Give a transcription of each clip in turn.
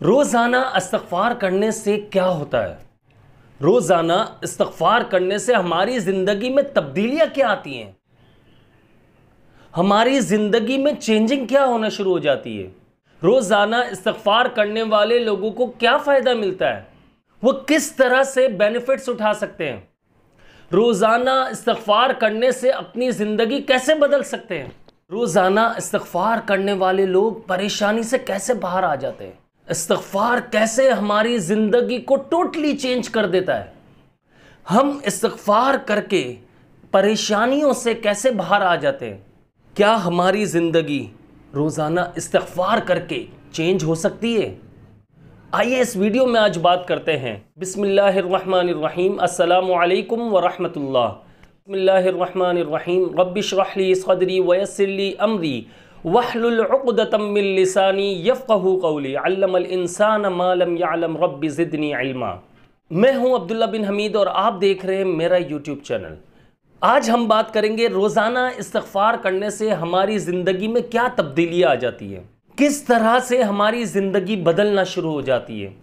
रोज़ाना इस्तिग़फ़ार करने से क्या होता है? रोज़ाना इस्तिग़फ़ार करने से हमारी ज़िंदगी में तब्दीलियाँ क्या आती हैं? हमारी ज़िंदगी में चेंजिंग क्या होना शुरू हो जाती है? रोज़ाना इस्तिग़फ़ार करने वाले लोगों को क्या फ़ायदा मिलता है? वो किस तरह से बेनिफिट्स उठा सकते हैं? रोज़ाना इस्तिग़फ़ार करने से अपनी ज़िंदगी कैसे बदल सकते हैं? रोज़ाना इस्तिग़फ़ार करने वाले लोग परेशानी से कैसे बाहर आ जाते हैं? इस्तिग़फ़ार कैसे हमारी ज़िंदगी को टोटली चेंज कर देता है? हम इस्तिग़फ़ार करके परेशानियों से कैसे बाहर आ जाते हैं? क्या हमारी ज़िंदगी रोज़ाना इस्तिग़फ़ार करके चेंज हो सकती है? आइए इस वीडियो में आज बात करते हैं। बिस्मिल्लाहिर्रहमानिर्रहीम, अस्सलामु अलैकुम व रहमतुल्लाह। बिस्मिल्लाहिर्रहमानिर्रहीम, रब्बि इश्रह ली सदरी व यस्सिर ली अमरी वहलुल उक़दतम मिन लिसानी यफ़क़हू क़ौली, अल्लमल इंसान मा लम यअलम रब्बि ज़िदनी इल्मा। मैं हूं अब्दुल्ला बिन हमीद और आप देख रहे हैं मेरा यूट्यूब चैनल। आज हम बात करेंगे रोज़ाना इस्तिग़फ़ार करने से हमारी ज़िंदगी में क्या तब्दीलियाँ आ जाती है, किस तरह से हमारी ज़िंदगी बदलना शुरू हो जाती है।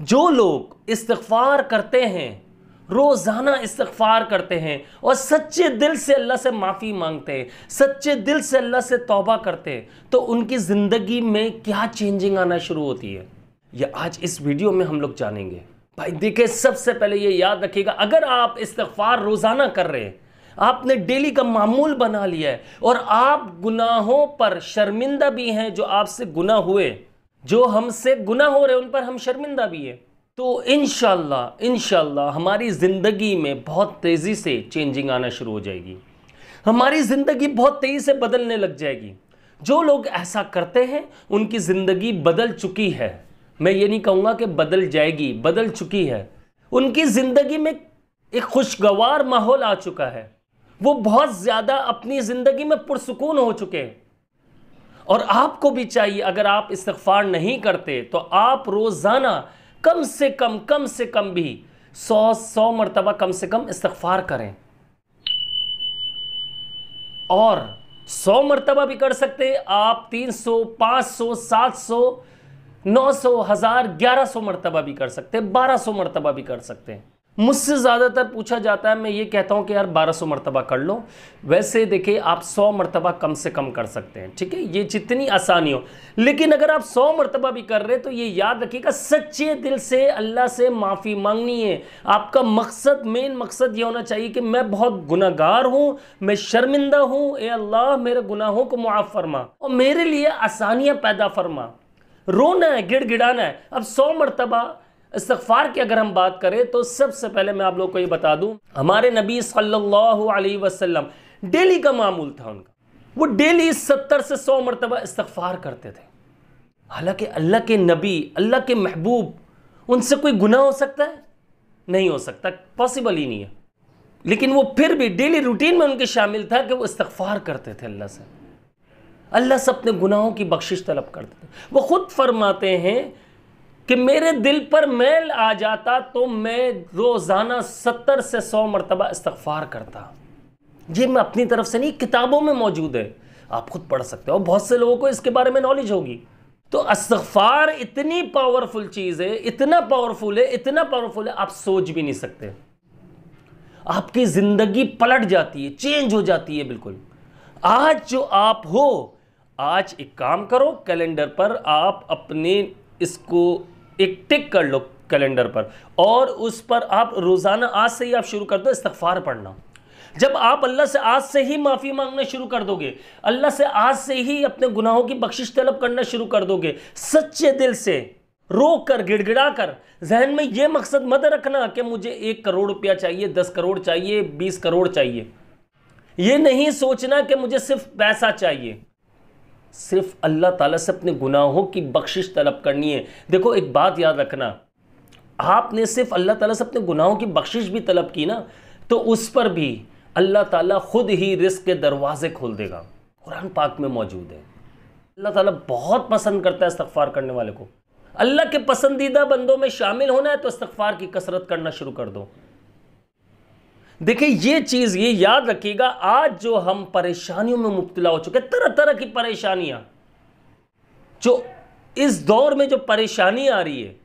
जो लोग इस्तिग़फ़ार करते हैं, रोज़ाना इस्तिग़फ़ार करते हैं और सच्चे दिल से अल्लाह से माफ़ी मांगते हैं, सच्चे दिल से अल्लाह से तौबा करते हैं, तो उनकी ज़िंदगी में क्या चेंजिंग आना शुरू होती है, ये आज इस वीडियो में हम लोग जानेंगे। भाई देखिए, सबसे पहले ये याद रखिएगा, अगर आप इस्तिग़फ़ार रोज़ाना कर रहे हैं, आपने डेली का मामूल बना लिया है और आप गुनाहों पर शर्मिंदा भी हैं, जो आपसे गुनाह हुए, जो हमसे गुनाह हो रहे उन पर हम शर्मिंदा भी हैं, तो इंशाल्लाह हमारी ज़िंदगी में बहुत तेज़ी से चेंजिंग आना शुरू हो जाएगी। हमारी ज़िंदगी बहुत तेज़ी से बदलने लग जाएगी। जो लोग ऐसा करते हैं उनकी ज़िंदगी बदल चुकी है। मैं ये नहीं कहूँगा कि बदल जाएगी, बदल चुकी है। उनकी ज़िंदगी में एक खुशगवार माहौल आ चुका है। वो बहुत ज़्यादा अपनी ज़िंदगी में पुरसुकून हो चुके हैं। और आपको भी चाहिए, अगर आप इस्तिग़फ़ार नहीं करते तो आप रोज़ाना कम से कम भी 100 मरतबा कम से कम इस्तिग़फ़ार करें। और 100 मरतबा भी कर सकते हैं आप, 300, 500, 700, 900, 1000, 1100 मरतबा भी कर सकते हैं, 1200 मरतबा भी कर सकते हैं। मुझसे ज़्यादातर पूछा जाता है, मैं ये कहता हूँ कि यार 1200 मरतबा कर लो। वैसे देखिए, आप 100 मरतबा कम से कम कर सकते हैं, ठीक है, ये जितनी आसानी हो। लेकिन अगर आप 100 मरतबा भी कर रहे हैं तो ये याद रखिएगा, सच्चे दिल से अल्लाह से माफ़ी मांगनी है। आपका मकसद, मेन मकसद ये होना चाहिए कि मैं बहुत गुनहगार हूँ, मैं शर्मिंदा हूँ, ए अल्लाह मेरे गुनाहों को मुआफ़ फरमा और मेरे लिए आसानियाँ पैदा फरमा। रोना है, गिड़गिड़ाना है। अब 100 मरतबा इस्तिग़फ़ार की अगर हम बात करें तो सबसे पहले मैं आप लोगों को ये बता दूं, हमारे नबी सल्लल्लाहु अलैहि वसल्लम डेली का मामूल था उनका, वो डेली 70 से 100 मरतबा इस्तिग़फ़ार करते थे। हालांकि अल्लाह के नबी, अल्लाह के महबूब, उनसे कोई गुनाह हो सकता है? नहीं हो सकता, पॉसिबल ही नहीं है। लेकिन वो फिर भी डेली रूटीन में उनके शामिल था कि वो इस्तिग़फ़ार करते थे अल्लाह से अपने गुनाहों की बख्शिश तलब करते थे। वो खुद फरमाते हैं कि मेरे दिल पर मैल आ जाता तो मैं रोज़ाना 70 से 100 मरतबा इस्तिग़फ़ार करता। ये मैं अपनी तरफ से नहीं, किताबों में मौजूद है, आप खुद पढ़ सकते हो, बहुत से लोगों को इसके बारे में नॉलेज होगी। तो इस्तिग़फ़ार इतनी पावरफुल चीज़ है, इतना पावरफुल है, आप सोच भी नहीं सकते। आपकी ज़िंदगी पलट जाती है, चेंज हो जाती है बिल्कुल। आज जो आप हो, आज एक काम करो, कैलेंडर पर आप अपने इसको एक टिक कर लो कैलेंडर पर, और उस पर आप रोज़ाना आज से ही आप शुरू कर दो इस्तिग़फ़ार पढ़ना। जब आप अल्लाह से आज से ही माफ़ी मांगना शुरू कर दोगे, अल्लाह से आज से ही अपने गुनाहों की बख्शिश तलब करना शुरू कर दोगे, सच्चे दिल से, रो कर, गिड़गिड़ा कर, जहन में ये मकसद मत रखना कि मुझे 1 करोड़ रुपया चाहिए, 10 करोड़ चाहिए, 20 करोड़ चाहिए। ये नहीं सोचना कि मुझे सिर्फ पैसा चाहिए, सिर्फ अल्लाह ताला से अपने गुनाहों की बख्शिश तलब करनी है। देखो, एक बात याद रखना, आपने सिर्फ अल्लाह ताला से अपने गुनाहों की बख्शिश भी तलब की ना, तो उस पर भी अल्लाह ताला खुद ही रिज़्क़ के दरवाजे खोल देगा। कुरान पाक में मौजूद है। अल्लाह ताला बहुत पसंद करता है इस्तिग़फ़ार करने वाले को। अल्लाह के पसंदीदा बंदों में शामिल होना है तो इस्तिग़फ़ार की कसरत करना शुरू कर दो। देखिए, ये चीज़ ये याद रखिएगा, आज जो हम परेशानियों में मुब्तला हो चुके, तरह तरह की परेशानियां जो इस दौर में जो परेशानी आ रही है,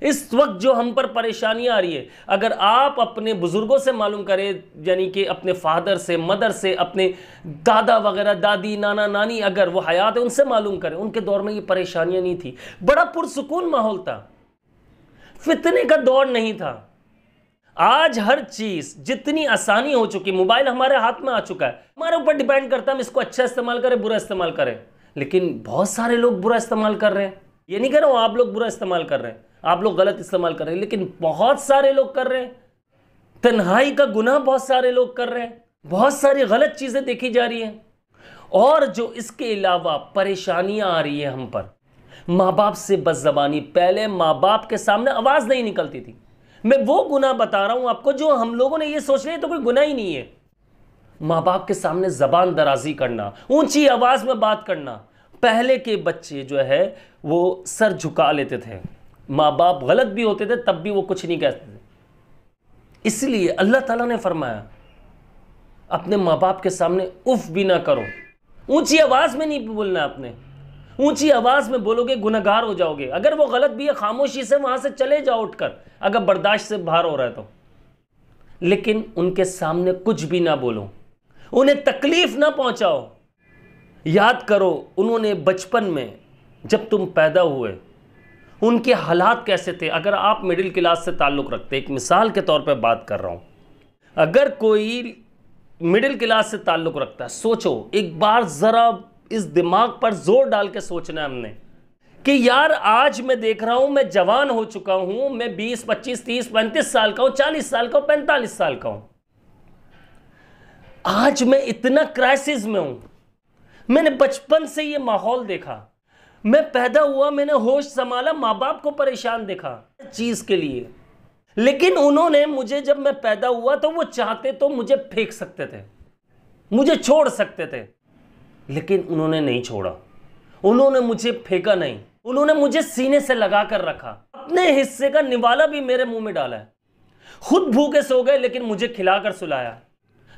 इस वक्त जो हम पर परेशानी आ रही है, अगर आप अपने बुजुर्गों से मालूम करें, यानी कि अपने फादर से, मदर से, अपने दादा वगैरह, दादी, नाना, नानी अगर वो हयात है उनसे मालूम करें, उनके दौर में ये परेशानियां नहीं थी, बड़ा पुरसुकून माहौल था, फितने का दौर नहीं था। आज हर चीज जितनी आसानी हो चुकी, मोबाइल हमारे हाथ में आ चुका है, हमारे ऊपर डिपेंड करता है हम इसको अच्छा इस्तेमाल करें, बुरा इस्तेमाल करें। लेकिन बहुत सारे लोग बुरा इस्तेमाल कर रहे हैं, ये नहीं कह रहा हूं आप लोग बुरा इस्तेमाल कर रहे हैं, आप लोग गलत इस्तेमाल कर रहे हैं, लेकिन बहुत सारे लोग कर रहे हैं। तन्हाई का गुनाह बहुत सारे लोग कर रहे हैं, बहुत सारी गलत चीजें देखी जा रही हैं। और जो इसके अलावा परेशानियां आ रही है हम पर, माँ बाप से बदज़बानी, पहले माँ बाप के सामने आवाज नहीं निकलती थी। मैं वो गुनाह बता रहा हूं आपको जो हम लोगों ने ये सोच लिया तो कोई गुनाह ही नहीं है। माँ बाप के सामने जबान दराजी करना, ऊंची आवाज में बात करना। पहले के बच्चे जो है वो सर झुका लेते थे, माँ बाप गलत भी होते थे तब भी वो कुछ नहीं कहते थे। इसलिए अल्लाह ताला ने फरमाया अपने माँ बाप के सामने उफ भी ना करो, ऊंची आवाज में नहीं बोलना। आपने ऊंची आवाज में बोलोगे गुनहगार हो जाओगे। अगर वो गलत भी है खामोशी से वहां से चले जाओ उठकर, अगर बर्दाश्त से बाहर हो रहा है तो। लेकिन उनके सामने कुछ भी ना बोलो, उन्हें तकलीफ ना पहुंचाओ। याद करो उन्होंने बचपन में जब तुम पैदा हुए उनके हालात कैसे थे। अगर आप मिडिल क्लास से ताल्लुक़ रखते, एक मिसाल के तौर पे बात कर रहा हूं, अगर कोई मिडिल क्लास से ताल्लुक़ रखता है, सोचो एक बार ज़रा इस दिमाग पर जोर डाल के सोचना है हमने कि यार आज मैं देख रहा हूं, मैं जवान हो चुका हूं, मैं 20, 25, 30, 35 साल का हूं, 40 साल का हूं, 45 साल का हूं, आज मैं इतना क्राइसिस में हूं। मैंने बचपन से ये माहौल देखा, मैं पैदा हुआ, मैंने होश संभाला, माँ बाप को परेशान देखा चीज के लिए। लेकिन उन्होंने मुझे, जब मैं पैदा हुआ तो वो चाहते तो मुझे फेंक सकते थे, मुझे छोड़ सकते थे, लेकिन उन्होंने नहीं छोड़ा, उन्होंने मुझे फेंका नहीं, उन्होंने मुझे सीने से लगा कर रखा, अपने हिस्से का निवाला भी मेरे मुंह में डाला है। खुद भूखे सो गए लेकिन मुझे खिलाकर सुलाया,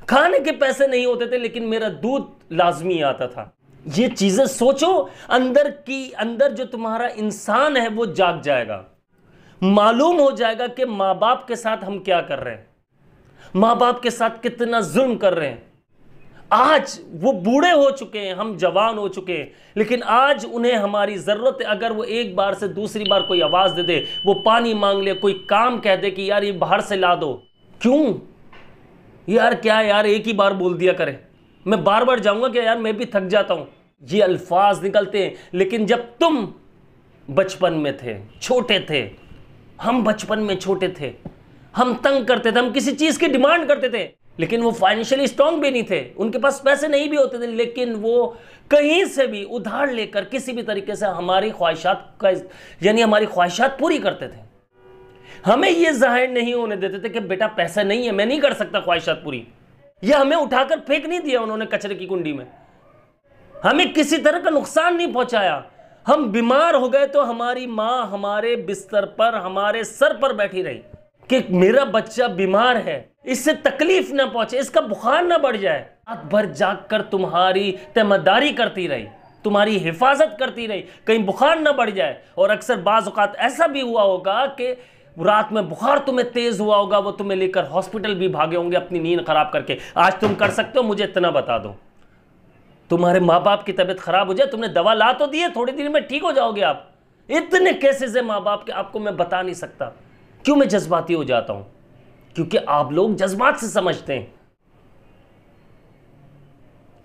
खाने के पैसे नहीं होते थे लेकिन मेरा दूध लाजमी आता था। ये चीजें सोचो, अंदर जो तुम्हारा इंसान है वो जाग जाएगा, मालूम हो जाएगा कि माँ बाप के साथ हम क्या कर रहे हैं, माँ बाप के साथ कितना जुल्म कर रहे हैं। आज वो बूढ़े हो चुके हैं, हम जवान हो चुके हैं, लेकिन आज उन्हें हमारी जरूरत है। अगर वो एक बार से दूसरी बार कोई आवाज दे दे, वो पानी मांग ले, कोई काम कह दे कि यार ये बाहर से ला दो, क्यों यार, क्या यार एक ही बार बोल दिया करे, मैं बार बार जाऊंगा क्या यार, मैं भी थक जाता हूं, ये अल्फाज निकलते हैं। लेकिन जब तुम बचपन में थे, छोटे थे, हम बचपन में छोटे थे, हम तंग करते थे, हम किसी चीज की डिमांड करते थे, लेकिन वो फाइनेंशियली स्ट्रांग भी नहीं थे, उनके पास पैसे नहीं भी होते थे, लेकिन वो कहीं से भी उधार लेकर किसी भी तरीके से हमारी ख्वाहिशात का, यानी हमारी ख्वाहिशात पूरी करते थे। हमें ये जाहिर नहीं होने देते थे कि बेटा पैसा नहीं है, मैं नहीं कर सकता ख्वाहिशात पूरी, या हमें उठाकर फेंक नहीं दिया उन्होंने कचरे की कुंडी में, हमें किसी तरह का नुकसान नहीं पहुंचाया। हम बीमार हो गए तो हमारी मां हमारे बिस्तर पर, हमारे सर पर बैठी रही कि मेरा बच्चा बीमार है, इससे तकलीफ ना पहुंचे, इसका बुखार ना बढ़ जाए। रात भर जाग कर तुम्हारी तैमदारी करती रही, तुम्हारी हिफाजत करती रही, कहीं बुखार ना बढ़ जाए। और अक्सर बाज़ औक़ात ऐसा भी हुआ होगा कि रात में बुखार तुम्हें तेज हुआ होगा, वो तुम्हें लेकर हॉस्पिटल भी भागे होंगे अपनी नींद खराब करके। आज तुम कर सकते हो, मुझे इतना बता दो, तुम्हारे माँ बाप की तबीयत खराब हो जाए, तुमने दवा ला तो दी है, थोड़ी देर में ठीक हो जाओगे आप। इतने केसेस है माँ बाप के, आपको मैं बता नहीं सकता। क्यों मैं जज्बाती हो जाता हूं? क्योंकि आप लोग जज्बात से समझते हैं।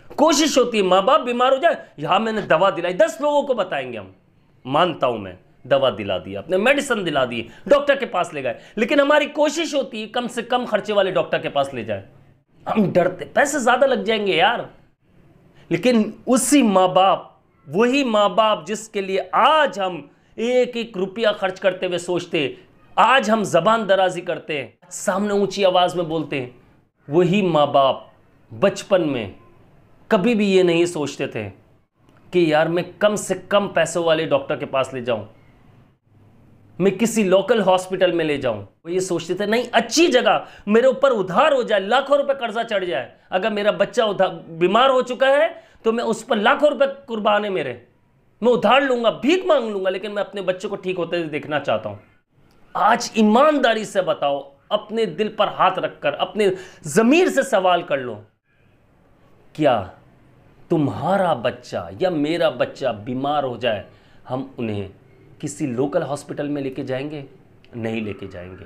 कोशिश होती है माँ बाप बीमार हो जाए, यहां मैंने दवा दिलाई, 10 लोगों को बताएंगे हम, मानता हूं मैं, दवा दिला दी आपने, मेडिसिन दिला दी, डॉक्टर के पास ले गए, लेकिन हमारी कोशिश होती है कम से कम खर्चे वाले डॉक्टर के पास ले जाए। हम डरते पैसे ज्यादा लग जाएंगे यार। लेकिन उसी माँ बाप, वही माँ बाप जिसके लिए आज हम एक एक रुपया खर्च करते हुए सोचते, आज हम जबान दराजी करते हैं, सामने ऊंची आवाज में बोलते हैं, वही माँ बाप बचपन में कभी भी ये नहीं सोचते थे कि यार मैं कम से कम पैसों वाले डॉक्टर के पास ले जाऊं, मैं किसी लोकल हॉस्पिटल में ले जाऊं। वो ये सोचते थे नहीं, अच्छी जगह मेरे ऊपर उधार हो जाए, लाखों रुपए कर्जा चढ़ जाए, अगर मेरा बच्चा बीमार हो चुका है तो मैं उस पर लाखों रुपए कुर्बान है मेरे, मैं उधार लूंगा, भीख मांग लूंगा, लेकिन मैं अपने बच्चे को ठीक होते हुए देखना चाहता हूं। आज ईमानदारी से बताओ, अपने दिल पर हाथ रखकर अपने जमीर से सवाल कर लो, क्या तुम्हारा बच्चा या मेरा बच्चा बीमार हो जाए, हम उन्हें किसी लोकल हॉस्पिटल में लेके जाएंगे? नहीं लेके जाएंगे।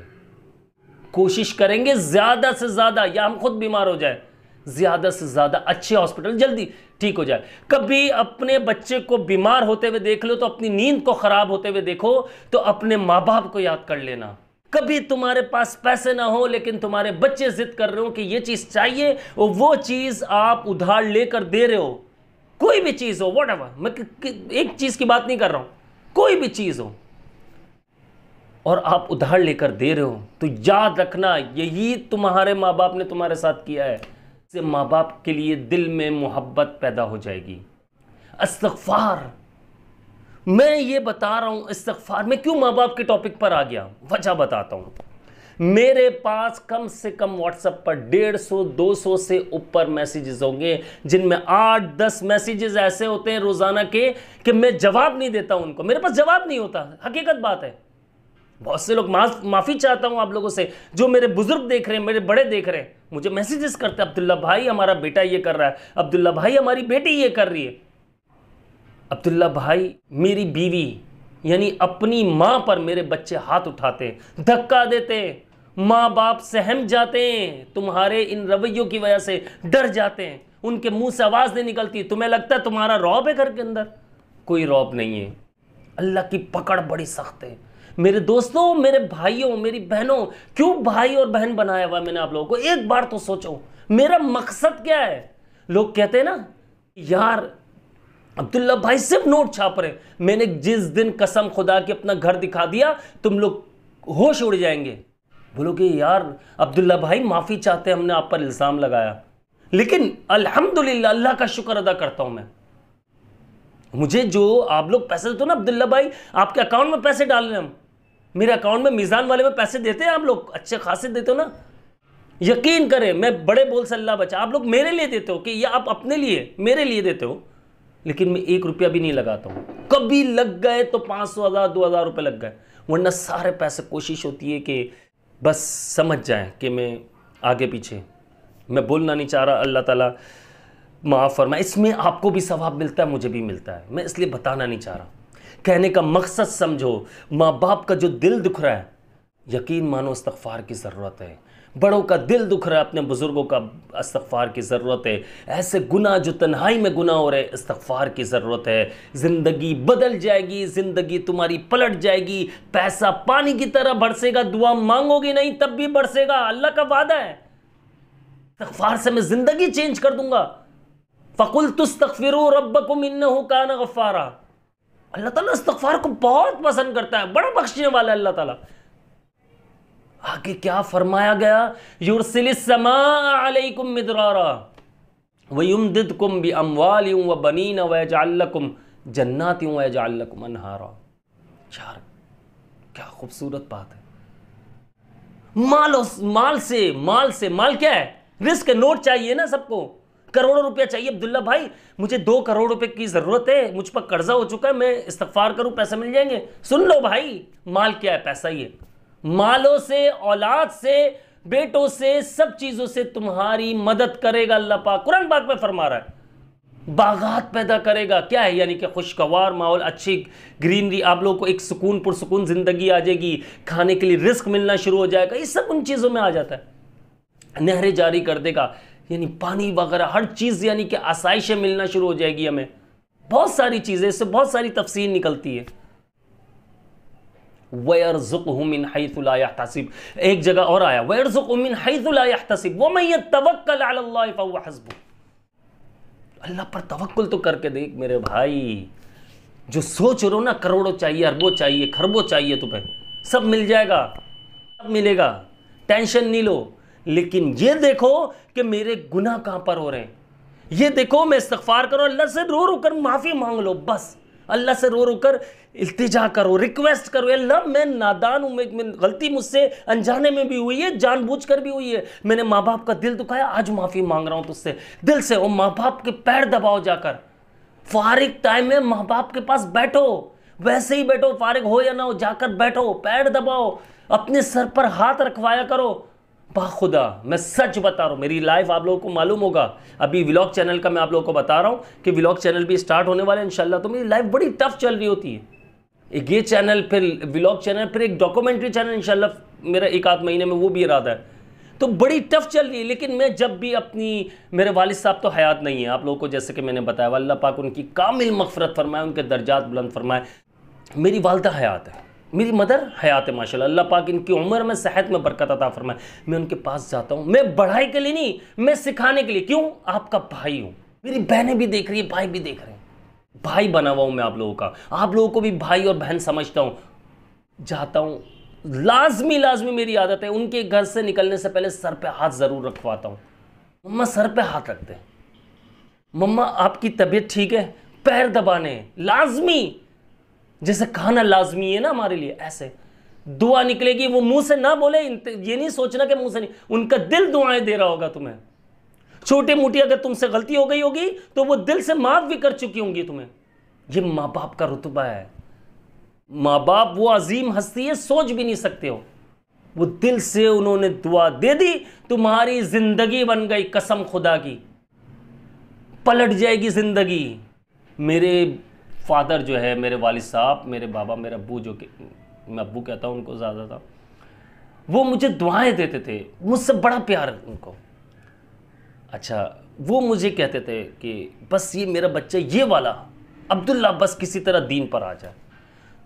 कोशिश करेंगे ज्यादा से ज्यादा, या हम खुद बीमार हो जाए, ज्यादा से ज्यादा अच्छे हॉस्पिटल जल्दी ठीक हो जाए। कभी अपने बच्चे को बीमार होते हुए देख लो तो अपनी नींद को खराब होते हुए देखो तो अपने माँ बाप को याद कर लेना। कभी तुम्हारे पास पैसे ना हो लेकिन तुम्हारे बच्चे जिद कर रहे हो कि ये चीज चाहिए, और वो चीज आप उधार लेकर दे रहे हो, कोई भी चीज हो, व्हाटएवर, मैं एक चीज की बात नहीं कर रहा हूं, कोई भी चीज हो, और आप उधार लेकर दे रहे हो, तो याद रखना यही तुम्हारे माँ बाप ने तुम्हारे साथ किया है। से माँ बाप के लिए दिल में मोहब्बत पैदा हो जाएगी। इस्तिग़फ़ार, मैं ये बता रहा हूं इस्तिग़फ़ार में क्यों माँ बाप के टॉपिक पर आ गया, वजह बताता हूं। मेरे पास कम से कम व्हाट्सएप पर 150-200 से ऊपर मैसेजेस होंगे, जिनमें 8-10 मैसेजेस ऐसे होते हैं रोजाना के कि मैं जवाब नहीं देता हूं उनको, मेरे पास जवाब नहीं होता, हकीकत बात है। बहुत से लोग, माफी चाहता हूं आप लोगों से, जो मेरे बुजुर्ग देख रहे हैं, मेरे बड़े देख रहे हैं, मुझे मैसेजेस करते हैं, अब्दुल्ला भाई हमारा बेटा ये कर रहा है, अब्दुल्ला भाई हमारी बेटी ये कर रही है, अब्दुल्ला भाई मेरी बीवी यानी अपनी मां पर मेरे बच्चे हाथ उठाते हैं, धक्का देते हैं, मां बाप सहम जाते हैं, तुम्हारे इन रवैयों की वजह से डर जाते हैं, उनके मुंह से आवाज नहीं निकलती, तुम्हें लगता है तुम्हारा रौब है घर के अंदर, कोई रौब नहीं है। अल्लाह की पकड़ बड़ी सख्त है। मेरे दोस्तों, मेरे भाइयों, मेरी बहनों, क्यों भाई और बहन बनाया हुआ मैंने आप लोगों को, एक बार तो सोचो मेरा मकसद क्या है। लोग कहते हैं ना यार अब्दुल्ला भाई सिर्फ नोट छाप रहे, मैंने जिस दिन कसम खुदा की अपना घर दिखा दिया तुम लोग होश उड़ जाएंगे, बोलोगे यार अब्दुल्ला भाई माफी चाहते हैं, हमने आप पर इल्जाम लगाया, लेकिन अल्हम्दुलिल्लाह अल्लाह का शुक्र अदा करता हूं मैं, मुझे जो आप लोग पैसे देते हो ना अब्दुल्ला भाई, आपके अकाउंट में पैसे डाल रहे हैं हम, मेरे अकाउंट में मीज़ान वाले में पैसे देते हैं आप लोग, अच्छे खासे देते हो ना, यकीन करें मैं बड़े बोल से अल्लाह बचा, आप लोग मेरे लिए देते हो कि ये आप अपने लिए मेरे लिए देते हो, लेकिन मैं 1 रुपया भी नहीं लगाता हूं, कभी लग गए तो 500, 1000, 2000 रुपए लग गए, वरना सारे पैसे कोशिश होती है कि बस समझ जाएं कि मैं आगे पीछे, मैं बोलना नहीं चाह रहा, अल्लाह ताला माफ़ फरमाए, इसमें आपको भी सवाब मिलता है, मुझे भी मिलता है, मैं इसलिए बताना नहीं चाह रहा। कहने का मकसद समझो, माँ बाप का जो दिल दुख रहा है, यकीन मानो इस्तिग़फ़ार की ज़रूरत है, बड़ों का दिल दुख रहा है, अपने बुज़ुर्गों का इस्तिग़फ़ार की ज़रूरत है, ऐसे गुनाह जो तन्हाई में गुनाह हो रहे, इस्तिग़फ़ार की ज़रूरत है, ज़िंदगी बदल जाएगी, ज़िंदगी तुम्हारी पलट जाएगी, पैसा पानी की तरह बरसेगा, दुआ मांगोगी नहीं तब भी बरसेगा, अल्लाह का वादा है, इस्तिग़फ़ार से मैं ज़िंदगी चेंज कर दूंगा। फ़क़ुल्तु इस्तग़फ़िरू रब्बकुम इन्नहु कान गफ़्फ़ारा, अल्लाह ताला इस्तिग़फ़ार को बहुत पसंद करता है, बड़ा बख्शने वाला है अल्लाह ताला। आगे क्या फरमाया गया, युरसिलिस समा अलैकुम मिदरारा व युमदिदकुम बि अमवालिन व बनीन व यजअल लकुम जन्नातिन व यजअल लकुम अनहारा। यार क्या खूबसूरत बात है। माल क्या है, रिस्क है, नोट चाहिए ना सबको, करोड़ों रुपया चाहिए, अब्दुल्ला भाई मुझे 2 करोड़ रुपए की जरूरत है, मुझ पर कर्जा हो चुका है, मैं इस्तिग़फ़ार करूं पैसे मिल जाएंगे, सुन लो भाई, माल क्या है, पैसा ही है, मालों से, औलाद से, बेटों से, सब चीजों से तुम्हारी मदद करेगा अल्लाह पाक, कुरान पाक में फरमा रहा है, बागात पैदा करेगा, क्या है यानी कि खुशगवार माहौल, अच्छी ग्रीनरी, आप लोगों को एक सुकून पुरसुकून जिंदगी आ जाएगी, खाने के लिए रिस्क मिलना शुरू हो जाएगा, ये सब उन चीजों में आ जाता है, नहरें जारी कर देगा, यानी पानी वगैरह हर चीज, यानी कि आसाइशें मिलना शुरू हो जाएगी हमें, बहुत सारी चीजें, इससे बहुत सारी तफसीर निकलती है। वयरज़ुक़हु मिन हैथु ला यहतसिब, एक जगह और आया वयरज़ुक़हु मिन हैथु ला यहतसिब व मन यतवक्कल अला अल्लाह फहुव हस्बुह, अल्लाह पर तवक्कुल तो करके देख मेरे भाई, जो सोच रहे हो ना करोड़ों चाहिए, अरबों चाहिए, खरबों चाहिए, तुम्हें सब मिल जाएगा, सब मिलेगा, टेंशन नहीं लो, लेकिन ये देखो कि मेरे गुनाह कहां पर हो रहे हैं, ये देखो मैं इस्तिग़फ़ार करो, अल्लाह से रो रो कर माफ़ी मांग लो, बस अल्लाह से रो रो कर इल्तिजा करो, रिक्वेस्ट करो, अल्लाह मैं नादान हूँ, मैं गलती मुझसे अनजाने में भी हुई है, जानबूझकर भी हुई है, मैंने माँ बाप का दिल दुखाया, आज माफ़ी मांग रहा हूँ तुझसे दिल से, और माँ बाप के पैर दबाओ जाकर, फारिग टाइम में माँ बाप के पास बैठो, वैसे ही बैठो, फारिग हो या ना हो, जाकर बैठो, पैर दबाओ, अपने सर पर हाथ रखवाया करो। बाखुदा मैं सच बता रहा हूं, मेरी लाइफ आप लोगों को मालूम होगा, अभी व्लॉग चैनल का मैं आप लोगों को बता रहा हूं कि व्लॉग चैनल भी स्टार्ट होने वाला है इंशाल्लाह। तो मेरी लाइफ बड़ी टफ चल रही होती है, एक ये चैनल, फिर व्लॉग चैनल, फिर एक डॉक्यूमेंट्री चैनल इंशाल्लाह मेरा एक आध महीने में वो भी इरादा है। तो बड़ी टफ चल रही है। लेकिन मैं जब भी अपनी, मेरे वालिद साहब तो हयात नहीं है आप लोगों को, जैसे कि मैंने बताया, अल्लाह पाक उनकी कामिल मग़फ़िरत फरमाए, उनके दर्जात बुलंद फरमाए। मेरी वालदा हयात है, मेरी मदर हयात है माशाल्लाह, अल्लाह पाक इनकी उम्र में, सेहत में बरकत अता फरमाए। मैं उनके पास जाता हूँ, मैं बढ़ाई के लिए नहीं, मैं सिखाने के लिए। क्यों? आपका भाई हूँ, मेरी बहनें भी देख रही है, भाई भी देख रहे हैं, भाई बना हुआ हूँ मैं आप लोगों का, आप लोगों को भी भाई और बहन समझता हूँ। जाता हूँ, लाजमी मेरी आदत है, उनके घर से निकलने से पहले सर पे हाथ ज़रूर रखवाता हूँ। मम्मा सर पे हाथ रखते हैं, मम्मा आपकी तबीयत ठीक है, पैर दबाने लाजमी, जैसे खाना लाजमी है ना हमारे लिए, ऐसे दुआ निकलेगी। वो मुंह से ना बोले, ये नहीं सोचना कि मुंह से नहीं, उनका दिल दुआएं दे रहा होगा तुम्हें। छोटी मोटी अगर तुमसे गलती हो गई होगी तो वो दिल से माफ भी कर चुकी होंगी तुम्हें। ये माँ बाप का रुतबा है। माँ बाप वो अजीम हस्ती है, सोच भी नहीं सकते हो। वो दिल से उन्होंने दुआ दे दी, तुम्हारी जिंदगी बन गई, कसम खुदा की पलट जाएगी जिंदगी। मेरे फादर जो है, मेरे वालिद साहब, मेरे बाबा, मेरे अब्बू, जो कि मैं अब्बू कहता हूँ उनको ज़्यादा था, वो मुझे दुआएं देते थे, मुझसे बड़ा प्यार उनको। अच्छा, वो मुझे कहते थे कि बस ये मेरा बच्चा, ये वाला अब्दुल्ला, बस किसी तरह दीन पर आ जाए,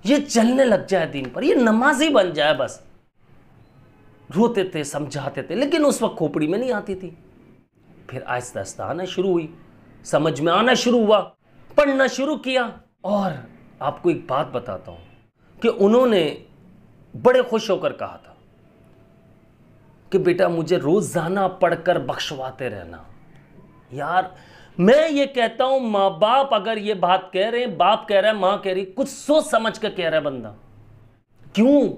ये चलने लग जाए दीन पर, ये नमाजी बन जाए बस। रोते थे, समझाते थे, लेकिन उस वक्त खोपड़ी में नहीं आती थी। फिर आहिस्ता आहिस्ता आना शुरू हुई, समझ में आना शुरू हुआ, पढ़ना शुरू किया। और आपको एक बात बताता हूं कि उन्होंने बड़े खुश होकर कहा था कि बेटा मुझे रोजाना पढ़कर बख्शवाते रहना। यार मैं ये कहता हूं, माँ बाप अगर ये बात कह रहे हैं, बाप कह रहा है, माँ कह रही, कुछ सोच समझ कर कह रहा है बंदा। क्यों?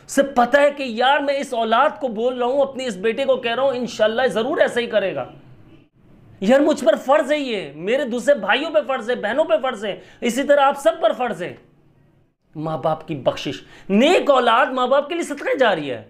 से पता है कि यार मैं इस औलाद को बोल रहा हूं, अपने इस बेटे को कह रहा हूं, इंशाल्लाह जरूर ऐसा ही करेगा। यार मुझ पर फर्ज है, ये मेरे दूसरे भाइयों पे फर्ज है, बहनों पे फर्ज है, इसी तरह आप सब पर फर्ज है। माँ बाप की बख्शिश, नेक औलाद माँ बाप के लिए सदका जारी है।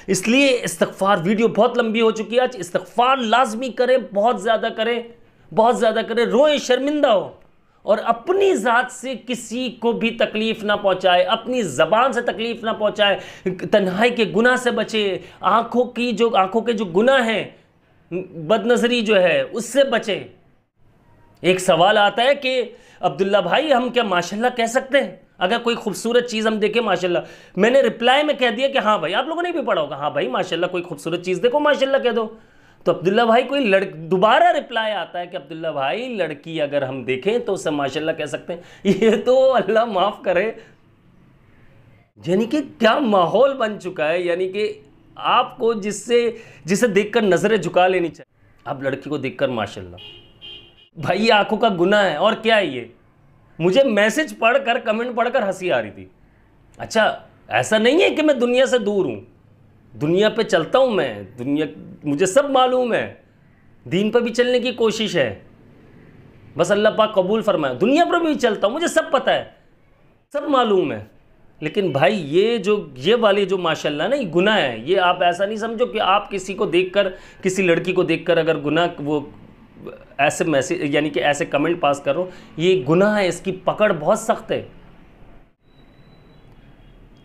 इसलिए इस्तिग़फ़ार, वीडियो बहुत लंबी हो चुकी है आज, इस्तिग़फ़ार लाजमी करें, बहुत ज़्यादा करें, बहुत ज़्यादा करें, रोएं, शर्मिंदा हो, और अपनी ज़ात से किसी को भी तकलीफ़ ना पहुँचाए, अपनी ज़बान से तकलीफ़ ना पहुँचाए, तन्हाई के गुनाह से बचे, आँखों के जो गुनाह हैं, बदनज़री जो है उससे बचे। एक सवाल आता है कि अब्दुल्ला भाई हम क्या माशाल्लाह कह सकते हैं अगर कोई खूबसूरत चीज़ हम देखें माशाल्लाह? मैंने रिप्लाई में कह दिया कि हाँ भाई, आप लोगों ने भी पढ़ा होगा, हाँ भाई माशाल्लाह कोई खूबसूरत चीज़ देखो माशाल्लाह कह दो। तो अब्दुल्ला भाई कोई दोबारा रिप्लाई आता है कि अब्दुल्ला भाई लड़की अगर हम देखें तो उसे माशाल्लाह कह सकते हैं। ये तो अल्लाह माफ़ करे, यानी कि क्या माहौल बन चुका है, यानी कि आपको जिसे देखकर नजरें झुका लेनी चाहिए। अब लड़की को देखकर माशाल्लाह, भाई ये आंखों का गुनाह है। और क्या है ये? मुझे मैसेज पढ़कर, कमेंट पढ़कर हंसी आ रही थी। अच्छा, ऐसा नहीं है कि मैं दुनिया से दूर हूं, दुनिया पे चलता हूं मैं, दुनिया मुझे सब मालूम है, दीन पर भी चलने की कोशिश है, बस अल्लाह पाक कबूल फरमाए। दुनिया पर भी चलता हूं, मुझे सब पता है, सब मालूम है। लेकिन भाई ये वाले जो माशाल्लाह ना, ये गुनाह है। ये आप ऐसा नहीं समझो कि आप किसी को देखकर, किसी लड़की को देखकर अगर गुनाह, वो ऐसे मैसेज यानी कि ऐसे कमेंट पास करो, ये गुनाह है, इसकी पकड़ बहुत सख्त है।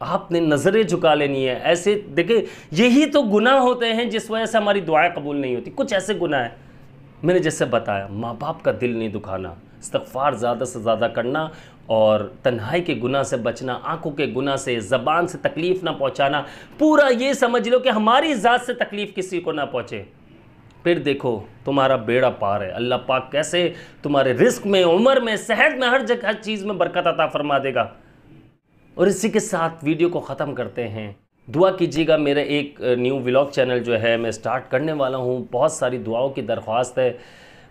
आपने नज़रें झुका लेनी है। ऐसे देखिए, यही तो गुनाह होते हैं जिस वजह से हमारी दुआएं कबूल नहीं होती। कुछ ऐसे गुनाह है, मैंने जैसे बताया, माँ बाप का दिल नहीं दुखाना, इस्तिग़फ़ार ज़्यादा से ज़्यादा करना, और तन्हाई के गुनाह से बचना, आंखों के गुनाह से, ज़बान से तकलीफ़ ना पहुंचाना। पूरा ये समझ लो कि हमारी ज़ात से तकलीफ़ किसी को ना पहुंचे। फिर देखो तुम्हारा बेड़ा पार है। अल्लाह पाक कैसे तुम्हारे रिस्क में, उम्र में, सेहत में, हर जगह, हर चीज़ में बरकत अता फरमा देगा। और इसी के साथ वीडियो को ख़त्म करते हैं। दुआ कीजिएगा, मेरा एक न्यू व्लॉग चैनल जो है मैं स्टार्ट करने वाला हूँ, बहुत सारी दुआओं की दरख्वास्त है।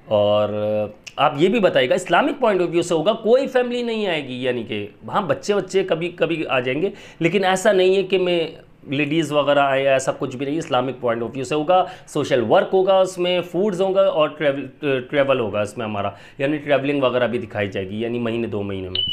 और आप ये भी बताइएगा, इस्लामिक पॉइंट ऑफ व्यू से होगा, कोई फैमिली नहीं आएगी, यानी कि हाँ बच्चे कभी कभी आ जाएंगे, लेकिन ऐसा नहीं है कि मैं लेडीज़ वगैरह आए, ऐसा कुछ भी नहीं, इस्लामिक पॉइंट ऑफ व्यू से होगा। सोशल वर्क होगा उसमें, फूड्स होगा और ट्रैवल होगा इसमें हमारा, यानी ट्रैवलिंग वगैरह भी दिखाई जाएगी, यानी महीने 2 महीने में।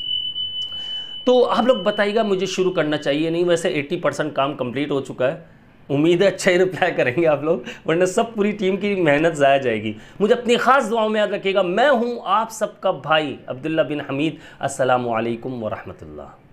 तो आप लोग बताइएगा मुझे शुरू करना चाहिए नहीं? वैसे 80% काम कंप्लीट हो चुका है, उम्मीद है अच्छा ही रिप्लाई करेंगे आप लोग, वरना सब पूरी टीम की मेहनत ज़ाया जाएगी। मुझे अपनी ख़ास दुआओं में याद रखिएगा। मैं हूँ आप सबका भाई अब्दुल्ला बिन हमीद। अस्सलामु अलैकुम व रहमतुल्लाह।